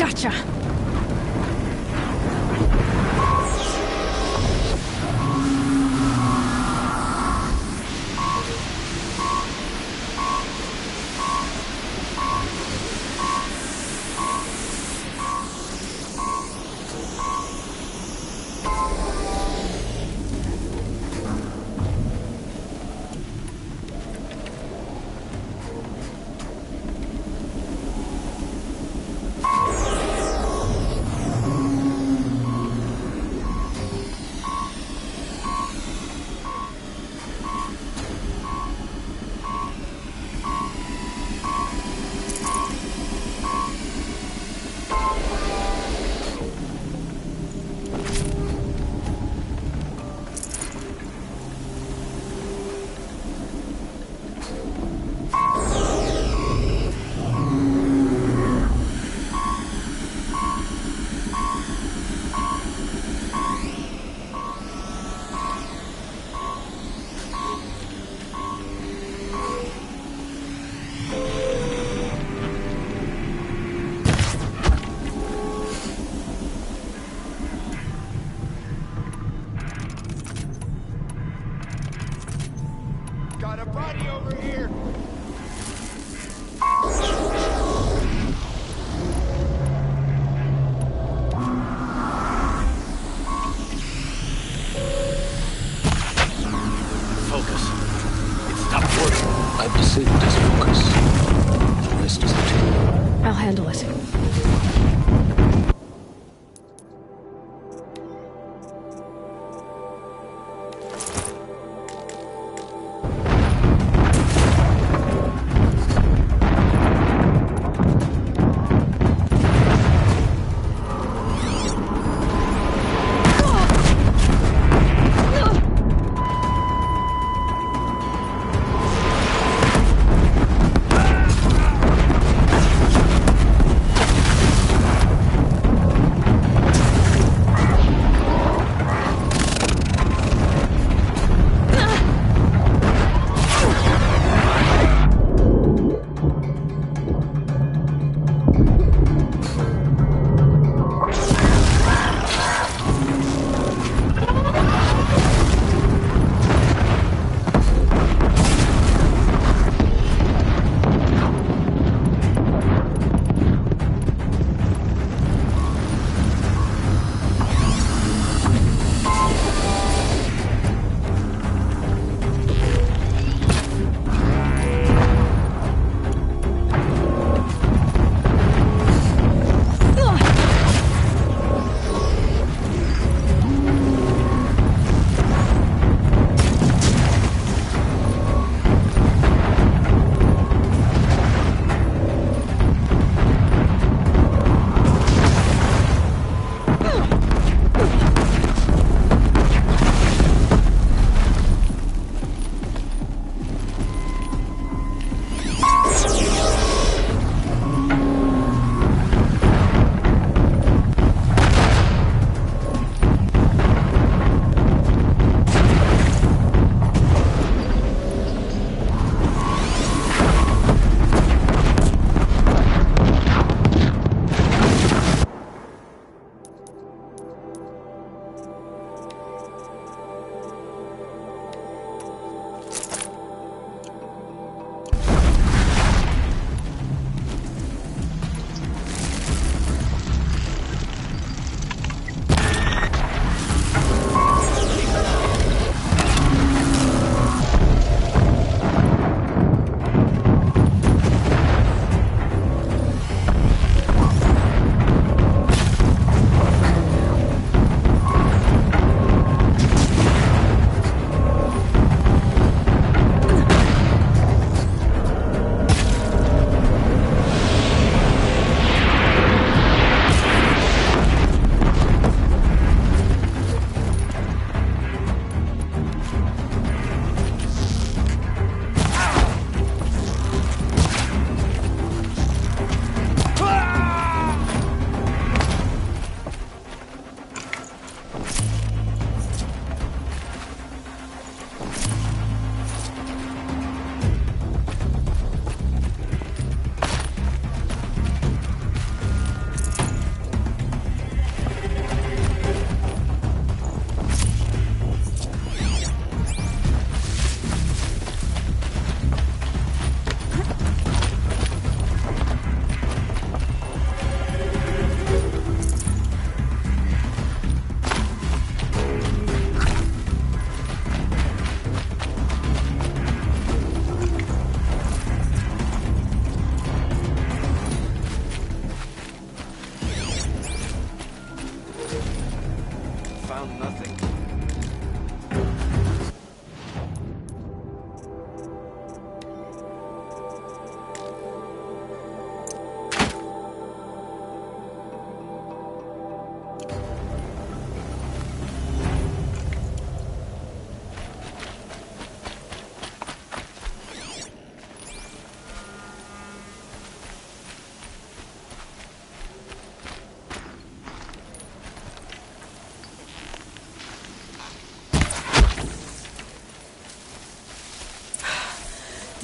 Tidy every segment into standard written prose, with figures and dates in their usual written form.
Gotcha. Got a body over here! Focus. It stopped working. I've disabled his focus. The rest is up to you. I'll handle it.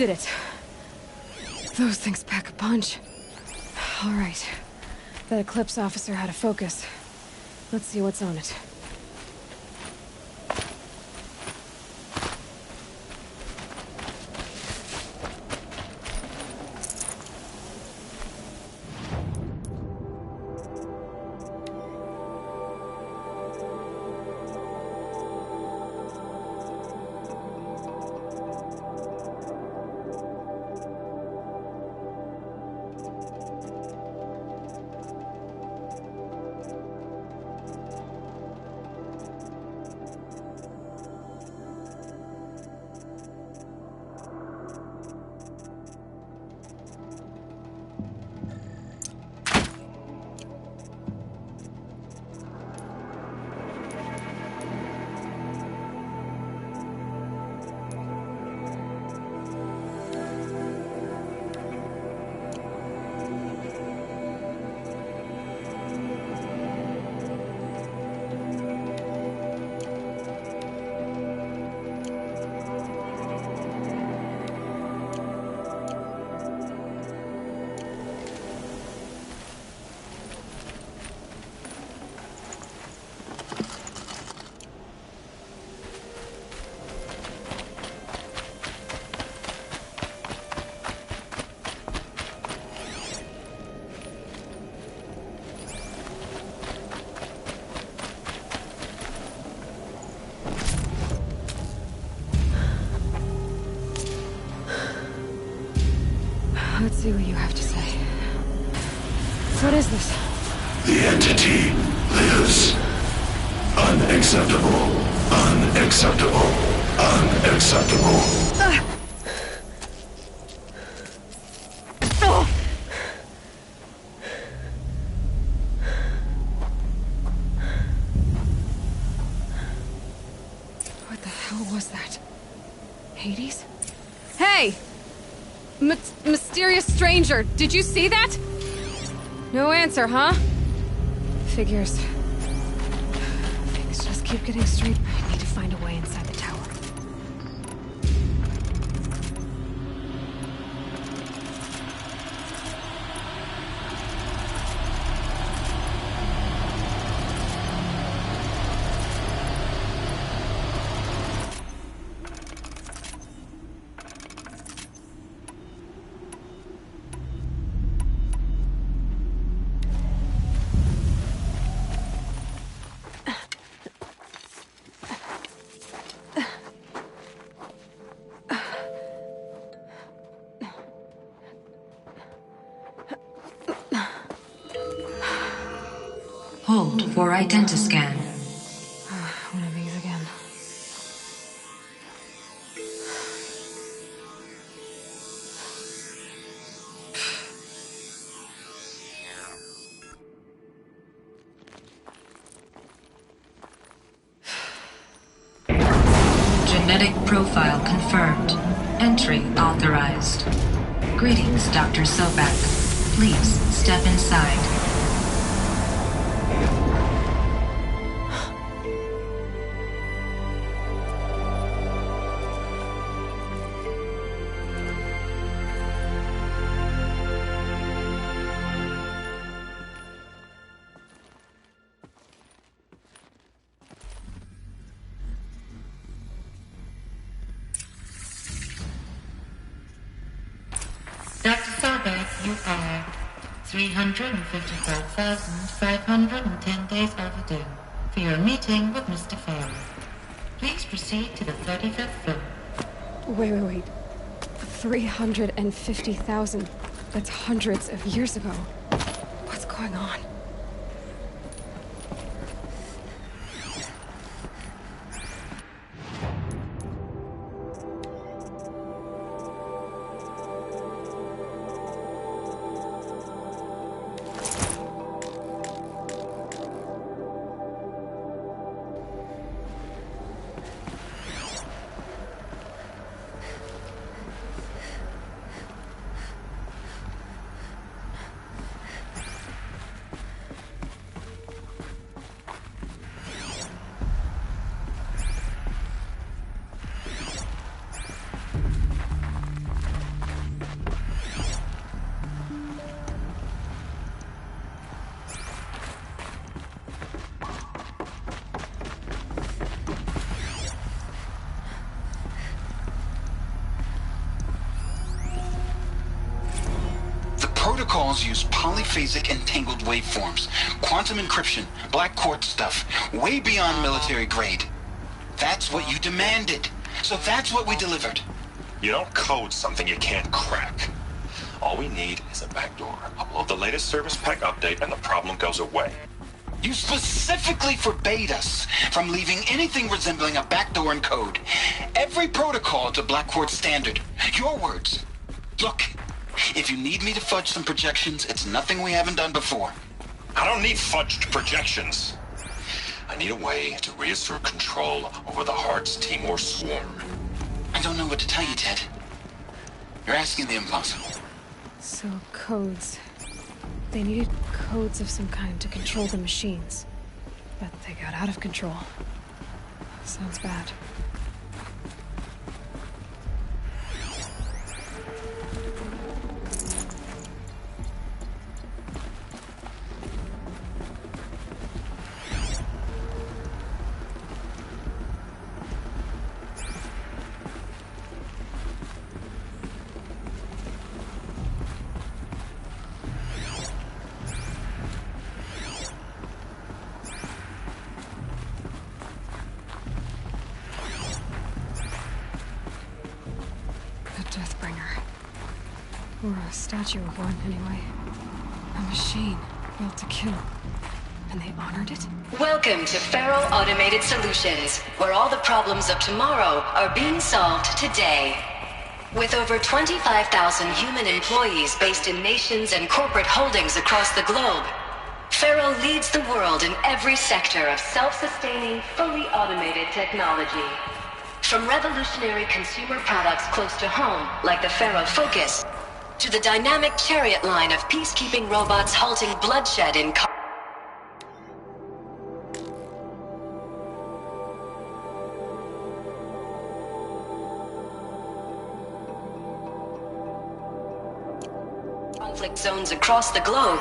did it. Those things pack a punch. All right. That Eclipse officer had a focus. Let's see what's on it. Let's see what you have to say. What is this? The entity lives. Unacceptable. Unacceptable. Unacceptable. What the hell was that? Hades? Hey! Mysterious stranger, did you see that? No answer, huh? Figures. Things just keep getting straight. I need to find a way inside the tower. Hold for identiscan. One of these again. Genetic profile confirmed. Entry authorized. Greetings, Dr. Sobek. Please step inside. Dr. Sobek, you are 354,510 days overdue for your meeting with Mr. Fowler. Please proceed to the 35th floor. Wait. 350,000. That's hundreds of years ago. What's going on? protocols use polyphasic entangled waveforms, quantum encryption, black quartz stuff, way beyond military grade. That's what you demanded. So that's what we delivered. You don't code something you can't crack. All we need is a backdoor. Upload the latest service pack update and the problem goes away. You specifically forbade us from leaving anything resembling a backdoor in code. Every protocol to Black Quartz standard. Your words. Look, if you need me to fudge some projections, it's nothing we haven't done before. I don't need fudged projections. I need a way to reassert control over the Heart's Timor swarm. I don't know what to tell you, Ted. You're asking the impossible. So, codes. They needed codes of some kind to control the machines. But they got out of control. Sounds bad. Or a statue of one, anyway. A machine built to kill. And they honored it? Welcome to Faro Automated Solutions, where all the problems of tomorrow are being solved today. With over 25,000 human employees based in nations and corporate holdings across the globe, Faro leads the world in every sector of self-sustaining, fully automated technology. From revolutionary consumer products close to home, like the Faro Focus, to the dynamic chariot line of peacekeeping robots halting bloodshed in conflict zones across the globe,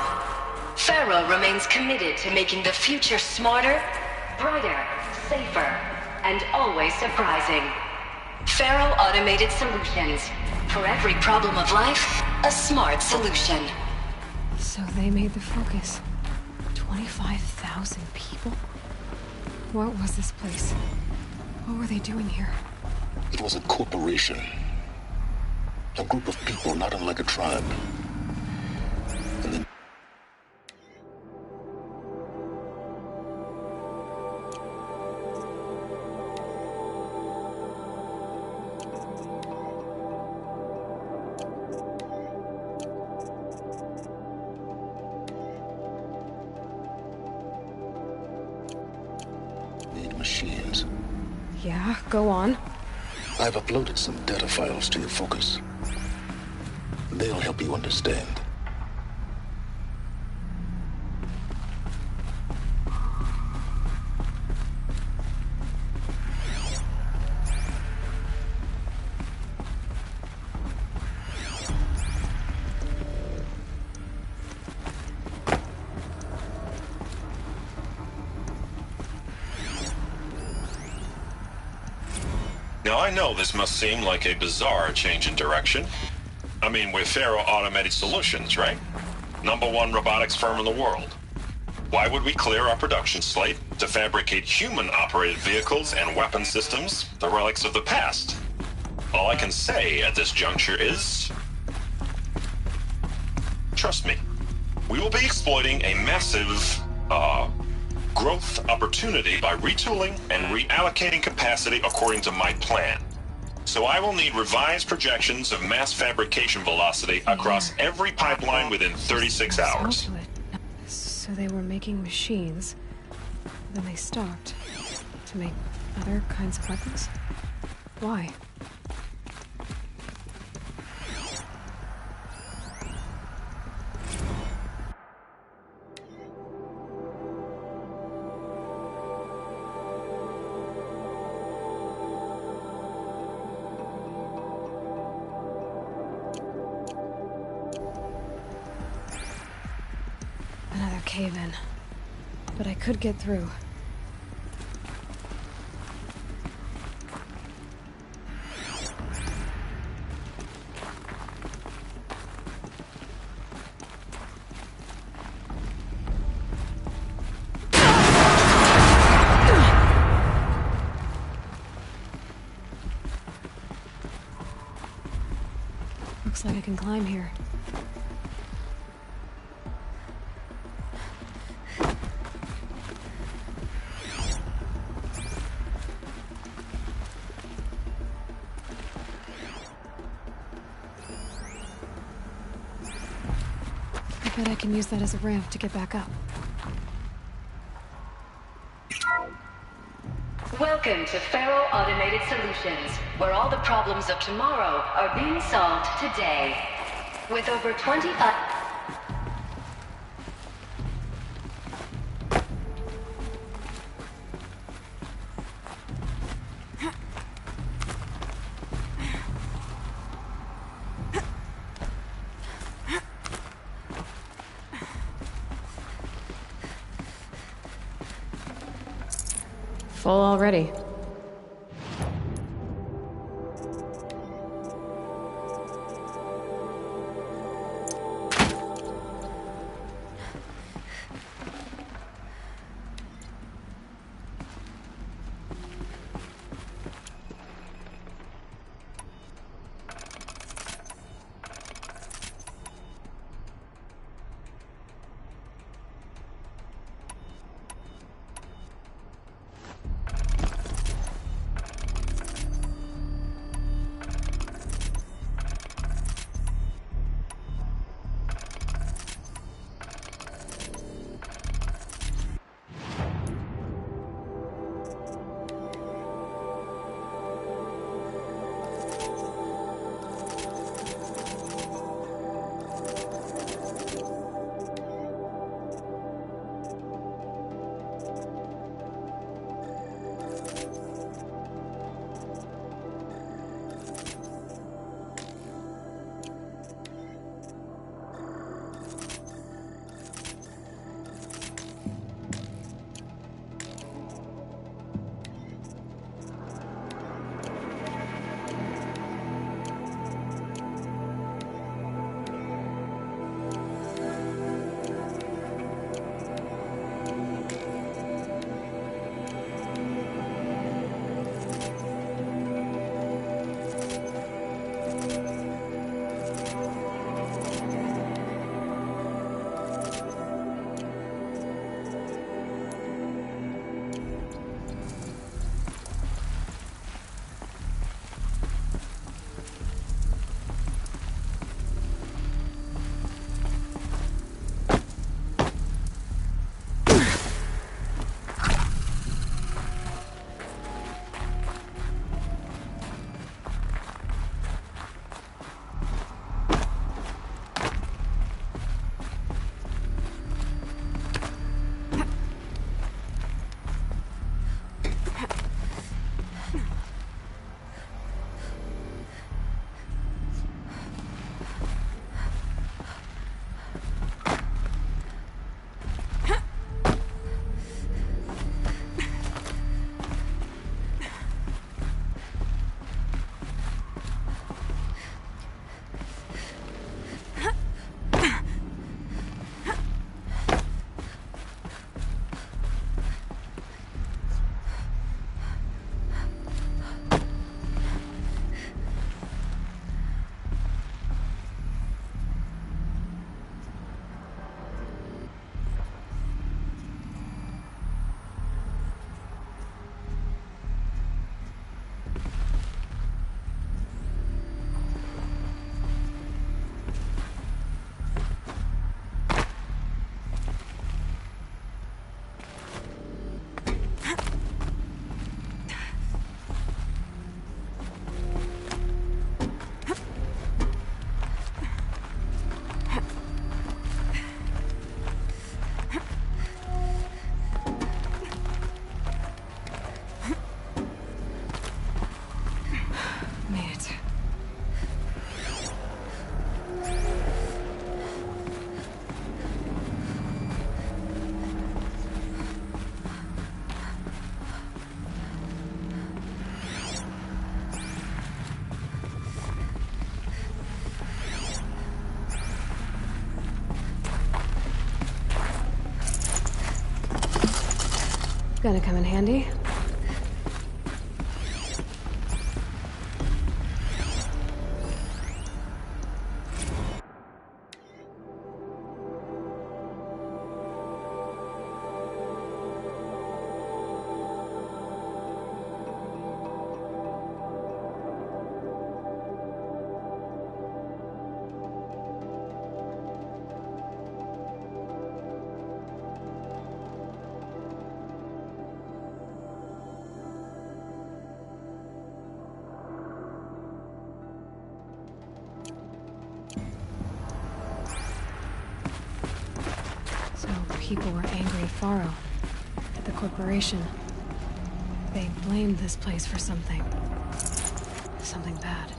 Faro remains committed to making the future smarter, brighter, safer, and always surprising. Faro Automated Solutions. For every problem of life, a smart solution. So they made the Focus. 25,000 people? What was this place? What were they doing here? It was a corporation. A group of people not unlike a tribe. And then machines. Yeah, go on. I've uploaded some data files to your Focus. They'll help you understand. Now, I know this must seem like a bizarre change in direction. I mean, we're Faro Automated Solutions, right? #1 robotics firm in the world. Why would we clear our production slate to fabricate human-operated vehicles and weapon systems, the relics of the past? All I can say at this juncture is... trust me. We will be exploiting a massive, growth opportunity by retooling and reallocating capacity according to my plan. So I will need revised projections of mass fabrication velocity across every pipeline within 36 hours. So they were making machines, then they stopped to make other kinds of weapons? Why? Another cave-in. But I could get through. I can climb here. I bet I can use that as a ramp to get back up. Welcome to Faro Automated Solutions, where all the problems of tomorrow are being solved today. With over 25... Full already. Gonna come in handy. people were angry at Faro, at the corporation. They blamed this place for something. Something bad.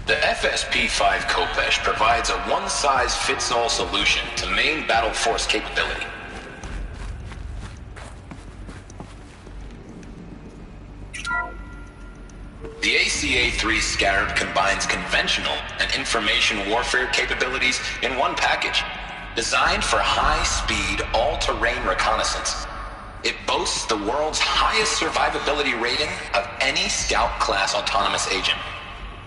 The FSP-5 Kopesh provides a one-size-fits-all solution to main battle force capability. The ACA-3 Scarab combines conventional and information warfare capabilities in one package, designed for high-speed, all-terrain reconnaissance. It boasts the world's highest survivability rating of any Scout-class autonomous agent.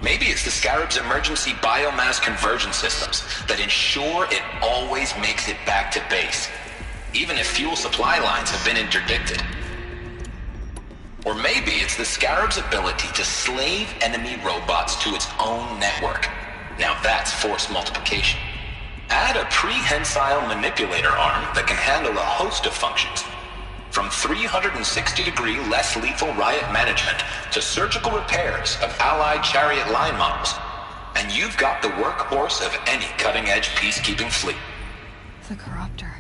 Maybe it's the Scarab's emergency biomass conversion systems that ensure it always makes it back to base, even if fuel supply lines have been interdicted. Or maybe it's the Scarab's ability to slave enemy robots to its own network. Now that's force multiplication. Add a prehensile manipulator arm that can handle a host of functions, from 360-degree less lethal riot management to surgical repairs of Allied chariot line models. And you've got the workhorse of any cutting-edge peacekeeping fleet. The Corruptor.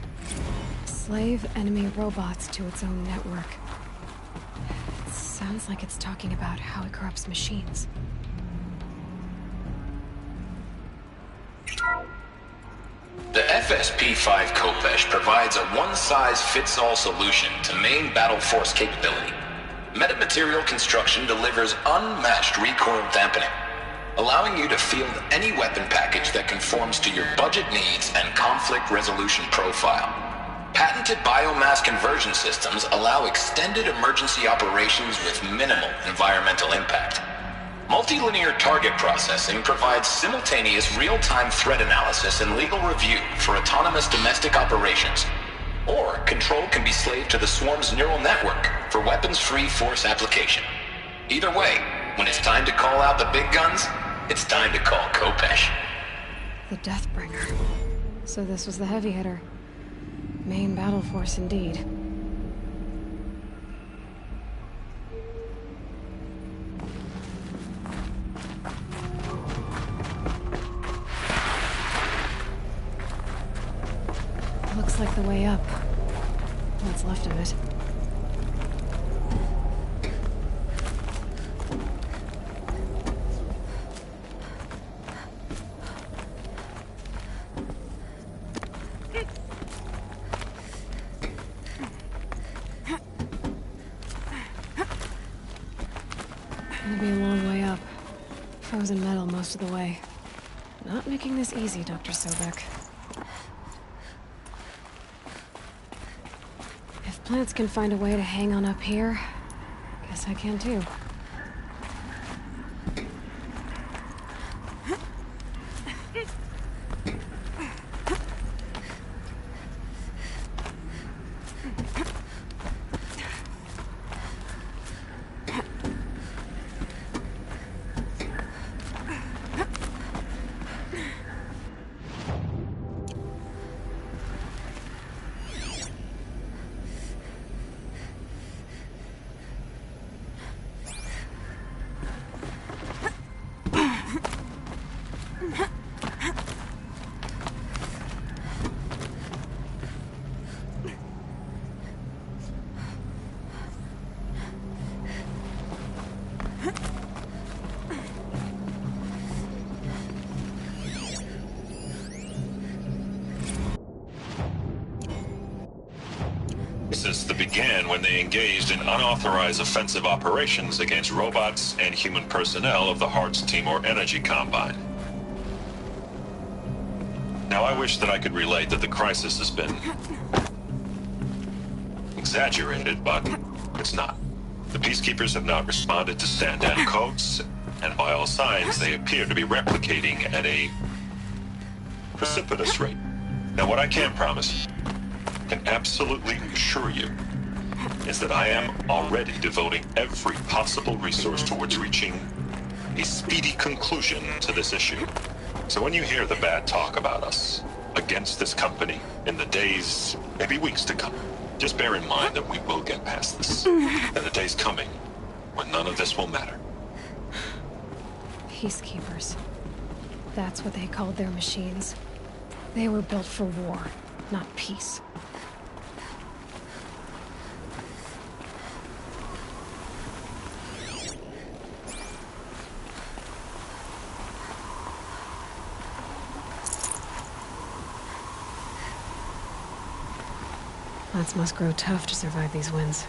Slave enemy robots to its own network. It sounds like it's talking about how it corrupts machines. The FSP-5 Kopesh provides a one-size-fits-all solution to main battle force capability. Metamaterial construction delivers unmatched recoil dampening, allowing you to field any weapon package that conforms to your budget needs and conflict resolution profile. Patented biomass conversion systems allow extended emergency operations with minimal environmental impact. Multilinear target processing provides simultaneous real-time threat analysis and legal review for autonomous domestic operations. Or control can be slaved to the swarm's neural network for weapons-free force application. Either way, when it's time to call out the big guns, it's time to call Kopesh. The Deathbringer. So this was the heavy hitter. Main battle force indeed. Looks like the way up. What's left of it. It'll be a long way up. Frozen metal most of the way. Not making this easy, Dr. Sobek. If plants can find a way to hang on up here, guess I can too. Since the began when they engaged in unauthorized offensive operations against robots and human personnel of the Hearts Timor Energy Combine. Now, I wish that I could relate that the crisis has been exaggerated, but it's not. The Peacekeepers have not responded to stand-down codes, and by all signs, they appear to be replicating at a precipitous rate. Now, what I can promise, can absolutely assure you, is that I am already devoting every possible resource towards reaching a speedy conclusion to this issue. So when you hear the bad talk about us against this company in the days, maybe weeks to come, just bear in mind that we will get past this. And the day's coming when none of this will matter. Peacekeepers. That's what they called their machines. They were built for war, not peace. Plants must grow tough to survive these winds.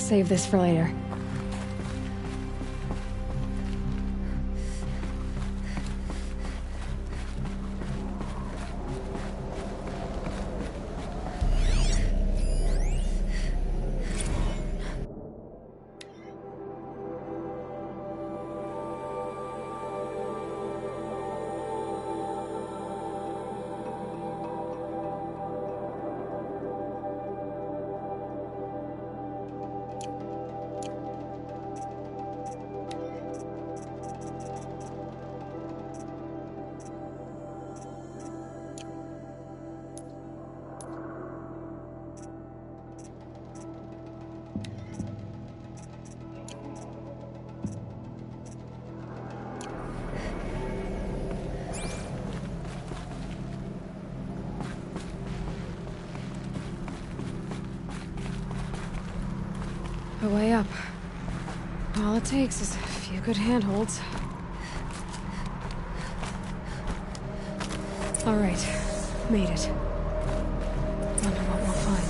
save this for later. A way up. All it takes is a few good handholds. All right, made it. Wonder what we'll find.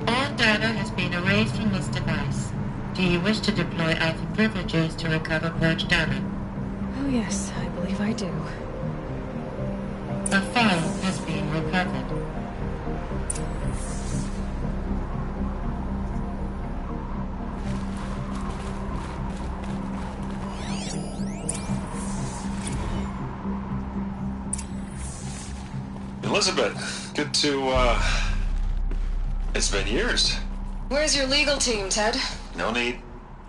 All data has been erased from this device. Do you wish to deploy Alpha privileges to recover purged data? Oh yes, I believe I do. A file has been recovered. Elizabeth, good to, It's been years. Where's your legal team, Ted? No need.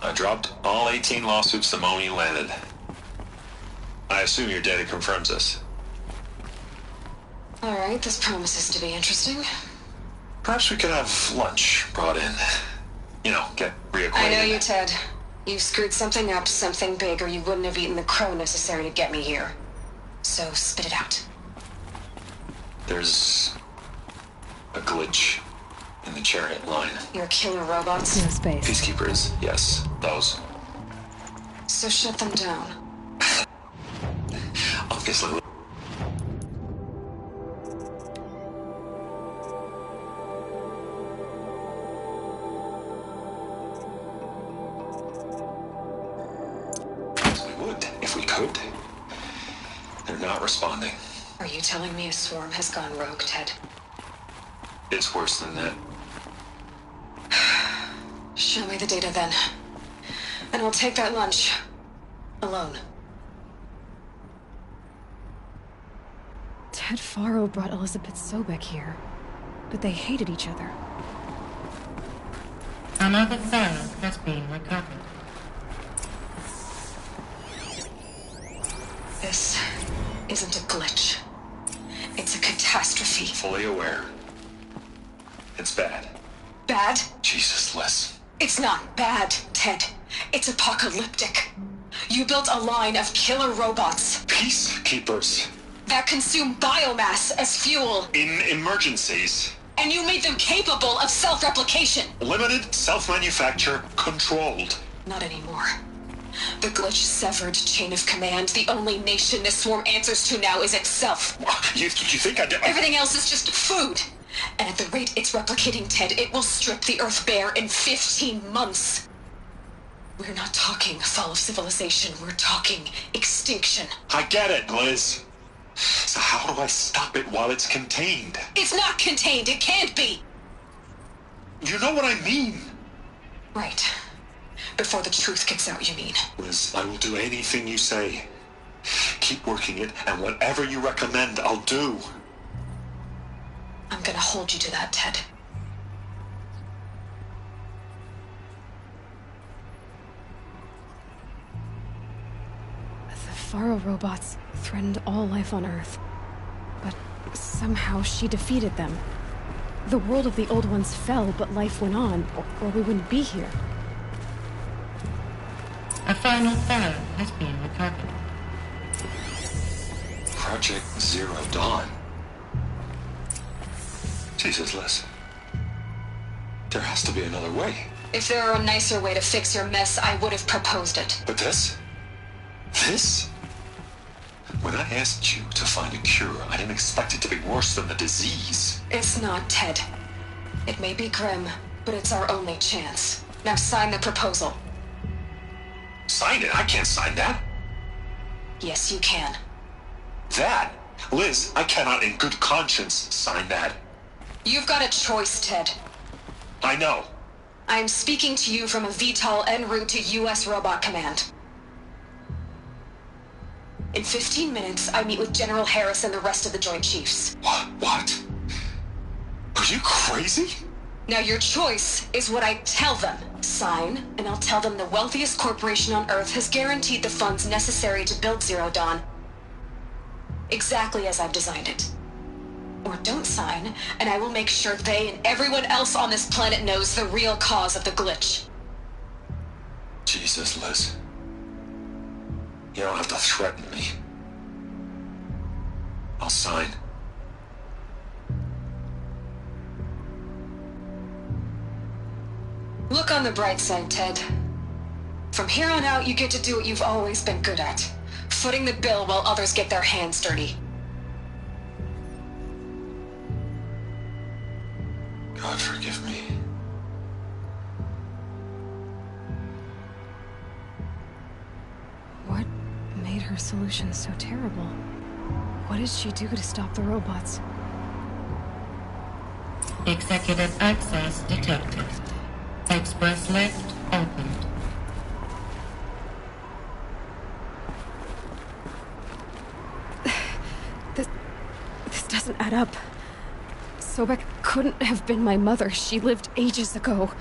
I dropped all 18 lawsuits the moment you landed. I assume your data confirms this. All right, this promises to be interesting. Perhaps we could have lunch brought in. You know, get reacquainted. I know you, Ted. You screwed something up, something big, or you wouldn't have eaten the crow necessary to get me here. So spit it out. There's a glitch in the chariot line. Your killer robots? No space. Peacekeepers, yes, those. So shut them down. Obviously. We would, if we could. They're not responding. Are you telling me a swarm has gone rogue, Ted? It's worse than that. Show me the data then. And I'll take that lunch. Alone. Ted Faro brought Elizabeth Sobek here, but they hated each other. Another file has been recovered. This isn't a glitch. It's a catastrophe. Fully aware. It's bad. Bad? Jesus, Liz. It's not bad, Ted. It's apocalyptic. You built a line of killer robots Peacekeepers. that consume biomass as fuel, In emergencies. and you made them capable of self-replication. Limited, self-manufacture, controlled. Not anymore. The glitch severed chain of command. The only nation this swarm answers to now is itself. You think I did? Everything else is just food. And at the rate it's replicating, Ted, it will strip the Earth bare in 15 months. We're not talking fall of civilization. We're talking extinction. I get it, Liz. So how do I stop it while it's contained? It's not contained. It can't be. You know what I mean. Right. Before the truth gets out, you mean? Liz, I will do anything you say. Keep working it, and whatever you recommend, I'll do. I'm gonna hold you to that, Ted. The Faro robots threatened all life on Earth, but somehow she defeated them. The world of the old ones fell, but life went on, or we wouldn't be here. A final file has been recovered. Project Zero Dawn. Jesus, Liz. There has to be another way. If there were a nicer way to fix your mess, I would have proposed it. But this? This? When I asked you to find a cure, I didn't expect it to be worse than the disease. It's not, Ted. It may be grim, but it's our only chance. Now sign the proposal. Sign it? I can't sign that. Yes, you can. That? Liz, I cannot in good conscience sign that. You've got a choice, Ted. I know. I am speaking to you from a VTOL en route to U.S. Robot Command. In 15 minutes, I meet with General Harris and the rest of the Joint Chiefs. What? Are you crazy? Now your choice is what I tell them. Sign, and I'll tell them the wealthiest corporation on Earth has guaranteed the funds necessary to build Zero Dawn. Exactly as I've designed it. Or don't sign, and I will make sure they and everyone else on this planet knows the real cause of the glitch. Jesus, Liz. You don't have to threaten me. I'll sign. Look on the bright side, Ted. From here on out, you get to do what you've always been good at. Footing the bill while others get their hands dirty. God forgive me. What made her solution so terrible? What did she do to stop the robots? Executive access detected. Express lift opened. This doesn't add up. Sobek couldn't have been my mother. She lived ages ago.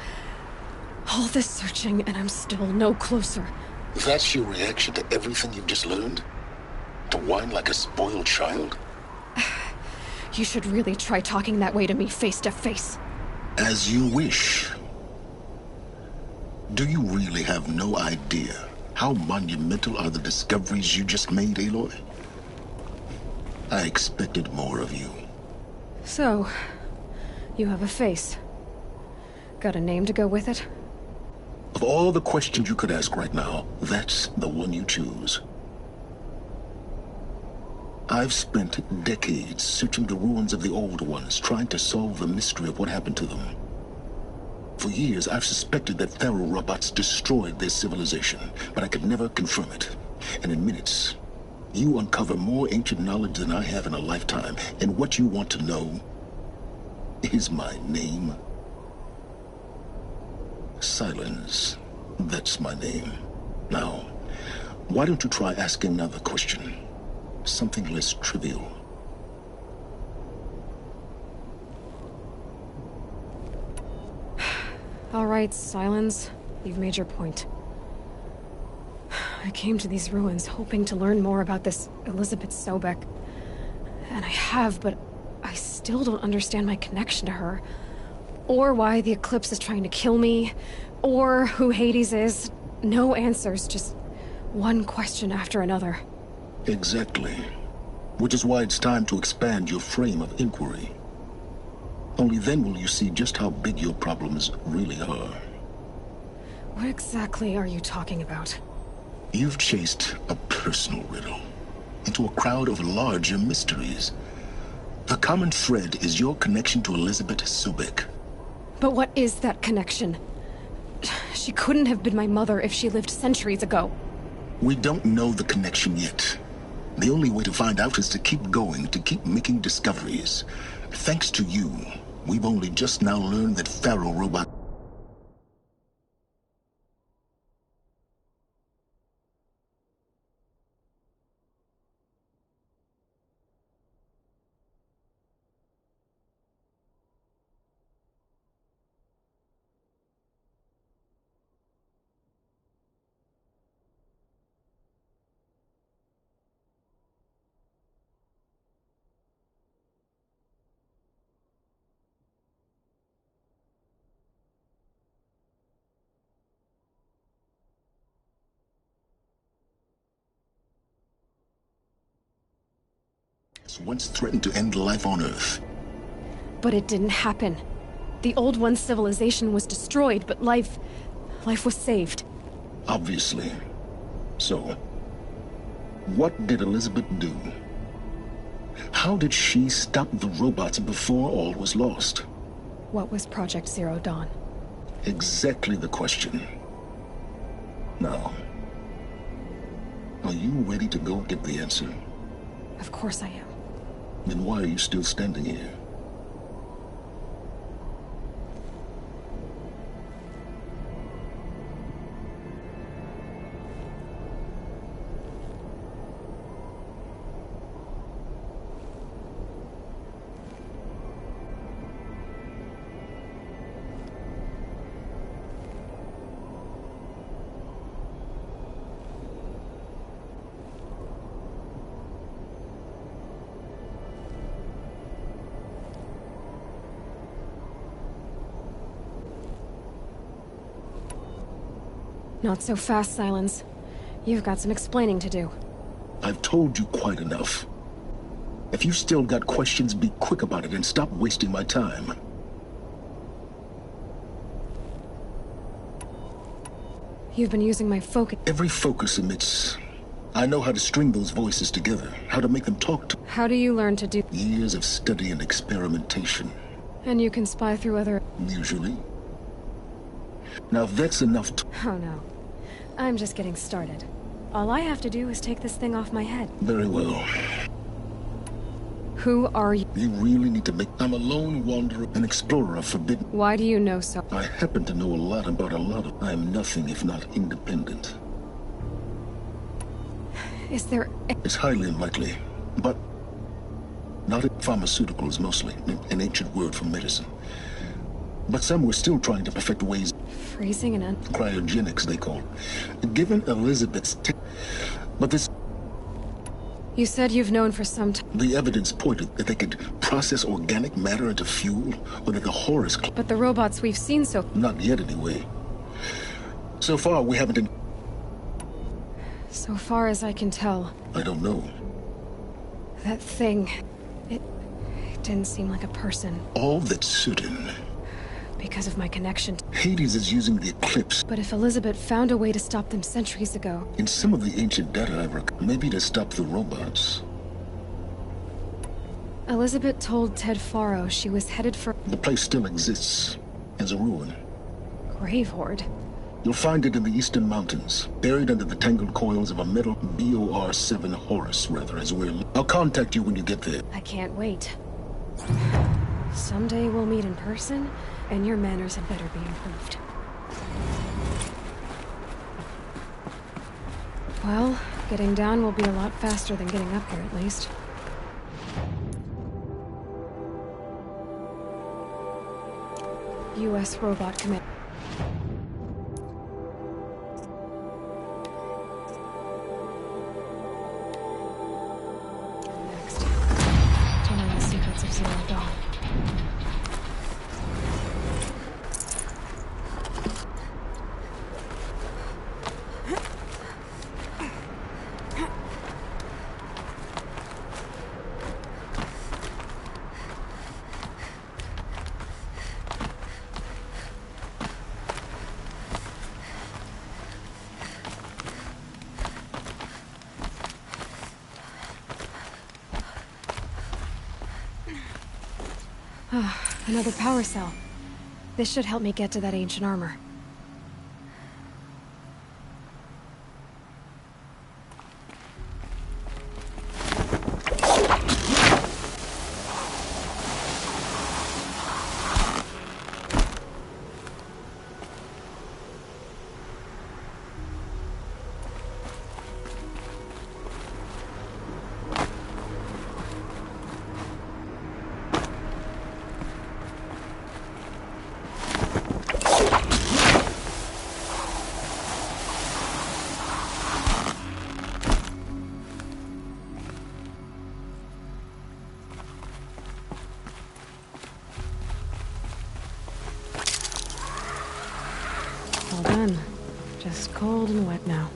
All this searching, and I'm still no closer. That's your reaction to everything you've just learned? To whine like a spoiled child? You should really try talking that way to me face to face. As you wish. Do you really have no idea how monumental are the discoveries you just made, Aloy? I expected more of you. So, you have a face. Got a name to go with it? Of all the questions you could ask right now, that's the one you choose. I've spent decades searching the ruins of the old ones, trying to solve the mystery of what happened to them. For years, I've suspected that Faro robots destroyed their civilization, but I could never confirm it. And in minutes, you uncover more ancient knowledge than I have in a lifetime, and what you want to know is my name. Silence. That's my name. Now, why don't you try asking another question? Something less trivial. All right, Silence. You've made your point. I came to these ruins hoping to learn more about this Elizabeth Sobek. And I have, but I still don't understand my connection to her. Or why the Eclipse is trying to kill me. Or who Hades is. No answers, just one question after another. Exactly. Which is why it's time to expand your frame of inquiry. Only then will you see just how big your problems really are. What exactly are you talking about? You've chased a personal riddle into a crowd of larger mysteries. The common thread is your connection to Elizabeth Sobek. But what is that connection? She couldn't have been my mother if she lived centuries ago. We don't know the connection yet. The only way to find out is to keep going, to keep making discoveries. Thanks to you, we've only just now learned that Faro robot... once threatened to end life on Earth. But it didn't happen. The Old One's civilization was destroyed, but life was saved. Obviously. So, what did Elizabeth do? How did she stop the robots before all was lost? What was Project Zero Dawn? Exactly the question. Now, are you ready to go get the answer? Of course I am. Then why are you still standing here? Not so fast, Silence. You've got some explaining to do. I've told you quite enough. If you've still got questions, be quick about it and stop wasting my time. You've been using my focus. Every focus emits. I know how to string those voices together, how to make them talk to. How do you learn to do? Years of study and experimentation. And you can spy through other... Usually. Now, if that's enough to... Oh no. I'm just getting started. All I have to do is take this thing off my head. Very well. Who are you? You really need to make... I'm a lone wanderer, an explorer of forbidden... Why do you know so? I happen to know a lot about a lot of... I am nothing if not independent. Is there... It's highly unlikely, but... Not in pharmaceuticals, mostly. An ancient word for medicine. But some were still trying to perfect ways... Freezing and... Cryogenics, they call it. Given Elizabeth's... But this... You said you've known for some time. The evidence pointed that they could process organic matter into fuel, or that the Horus... But the robots we've seen so... Not yet, anyway. So far, we haven't... So far as I can tell... I don't know. That thing... It didn't seem like a person. All that's certain... Because of my connection to... Hades is using the eclipse. But if Elizabeth found a way to stop them centuries ago... In some of the ancient data I've rec... Maybe to stop the robots. Elizabeth told Ted Faro she was headed for... The place still exists. As a ruin. Grave Hoard. You'll find it in the eastern mountains. Buried under the tangled coils of a metal BOR-7 Horus, rather, as we're... I'll contact you when you get there. I can't wait. Someday we'll meet in person... And your manners had better be improved. Well, getting down will be a lot faster than getting up here, at least. U.S. Robot Command. Next. Telling the secrets of Zero Dawn. Another power cell. This should help me get to that ancient armor. All done. Just cold and wet now.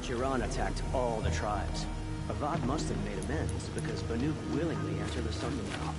Jiran attacked all the tribes. Avad must have made amends because Banuk willingly entered the Sunderland.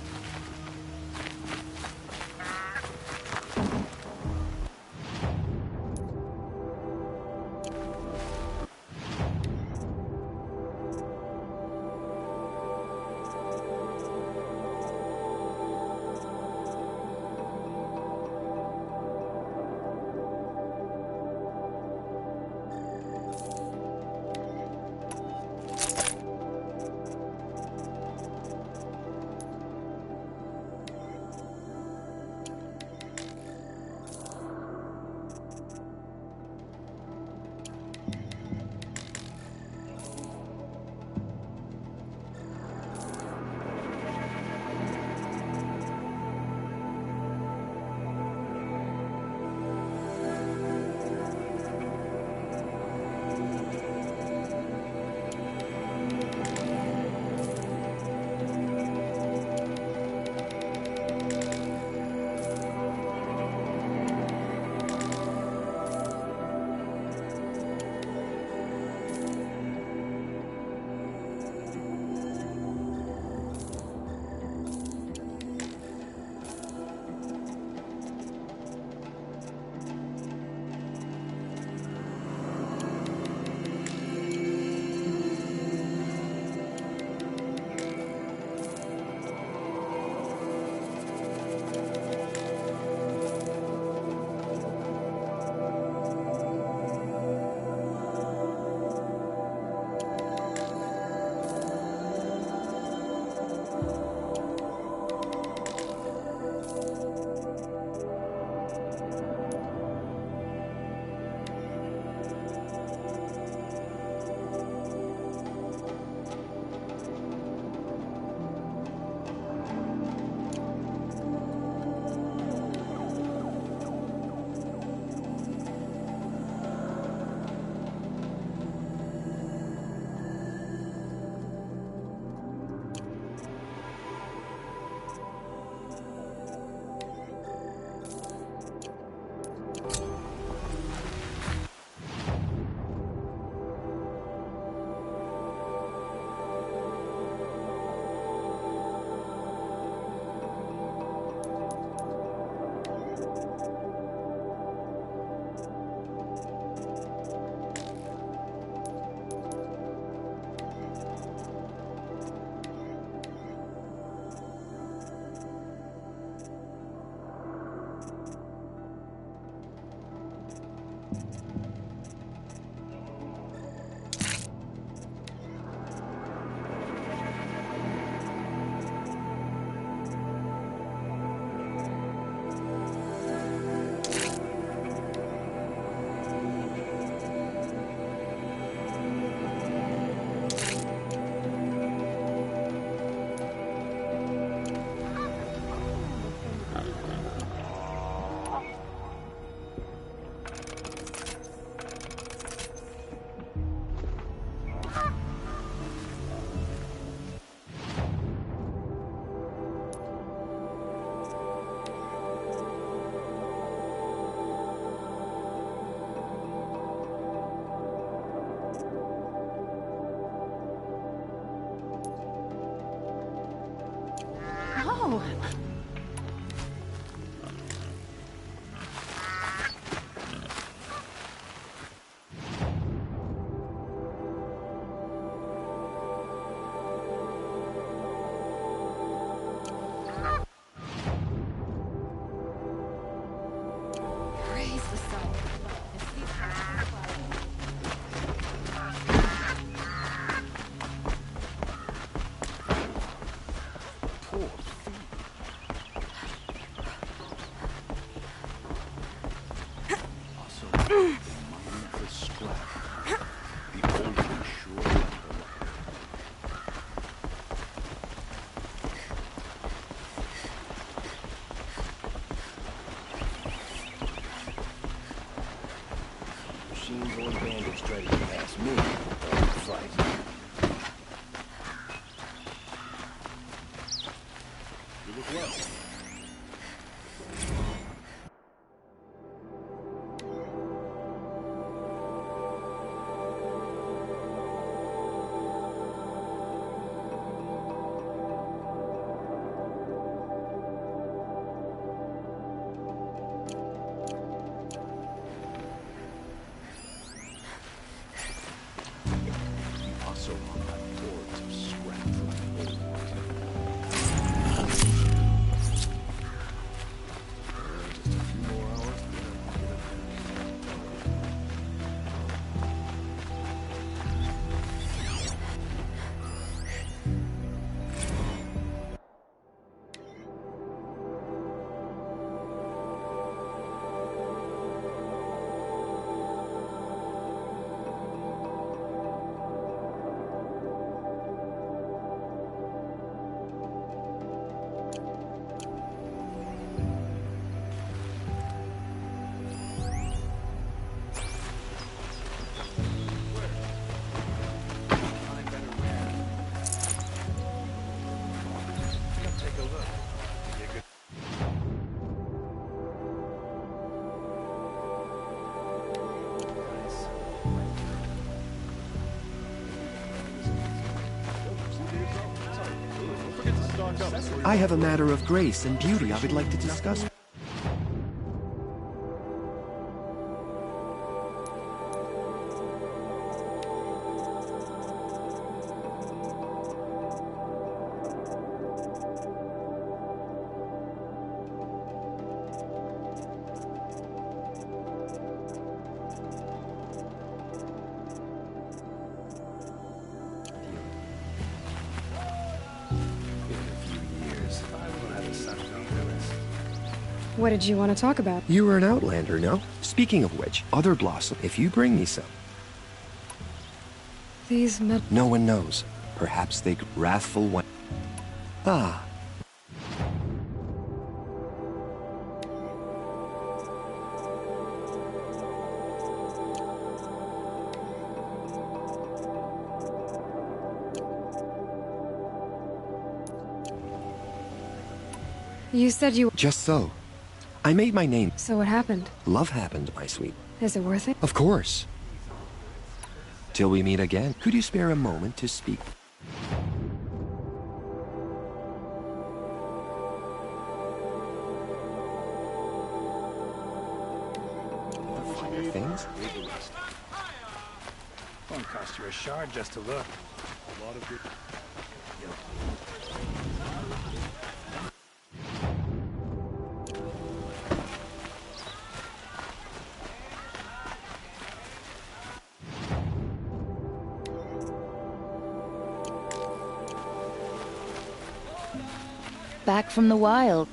I have a matter of grace and beauty I would like to discuss. What did you want to talk about? You were an outlander, no? Speaking of which, Other Blossom, if you bring me some. These No one knows. Perhaps they wrathful one. Ah. You said you... Just so. I made my name. So what happened? Love happened, my sweet. Is it worth it? Of course. Till we meet again, could you spare a moment to speak? Things? Won't cost you a shard just to look. A lot of good. Back from the wild.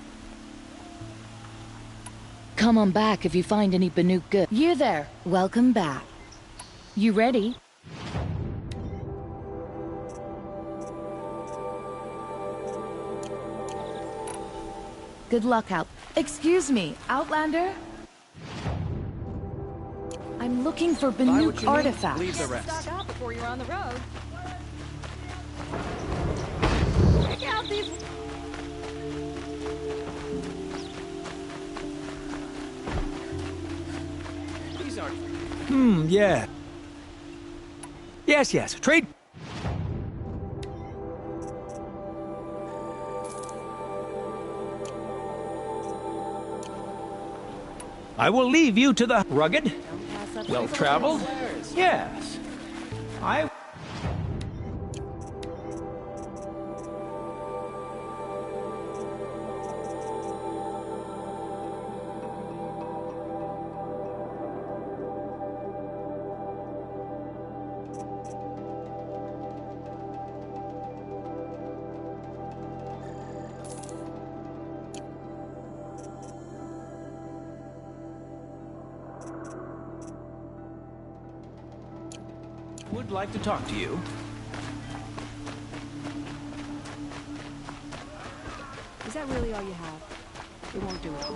Come on back if you find any Banuk good. You there, welcome back. You ready? Good luck out. Excuse me, Outlander? I'm looking for Banuk artifacts. Leave the rest. Stock up before you're on the road. Check out these... Yeah. Yes. Trade. I will leave you to the rugged, well-traveled. Yes. I... would like to talk to you. Is that really all you have? It won't do it.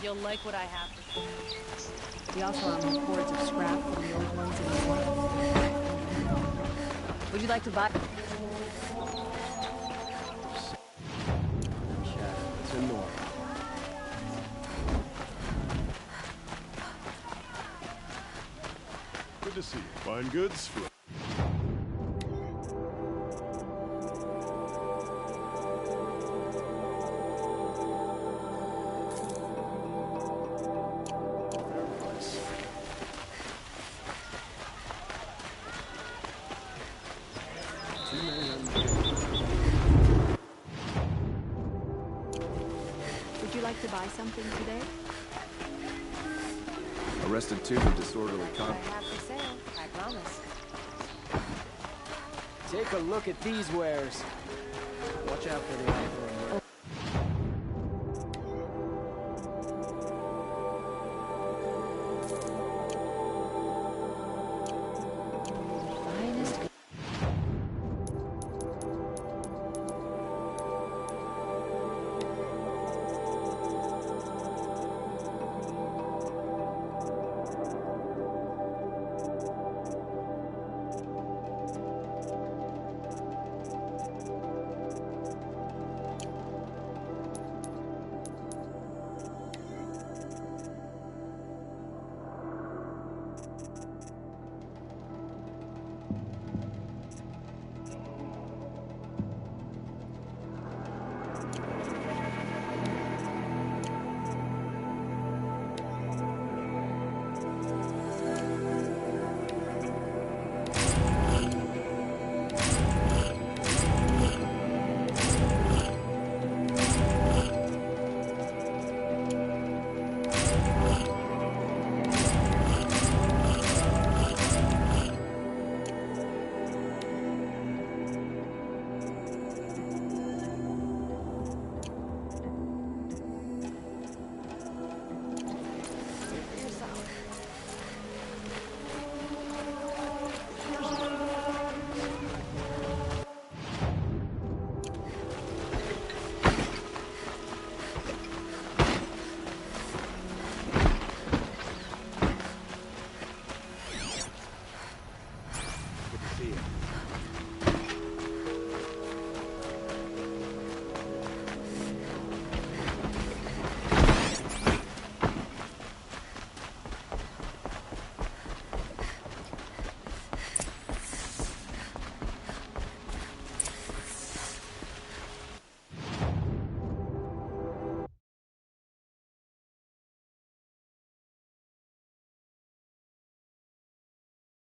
You'll like what I have. We also have cords of scrap from the old ones in the water. Would you like to buy? It's a norm. Good to see you. Fine goods for... Would you like to buy something today? Arrested two for disorderly I conduct. have for sale, I promise. Take a look at these wares. Watch out for the offering.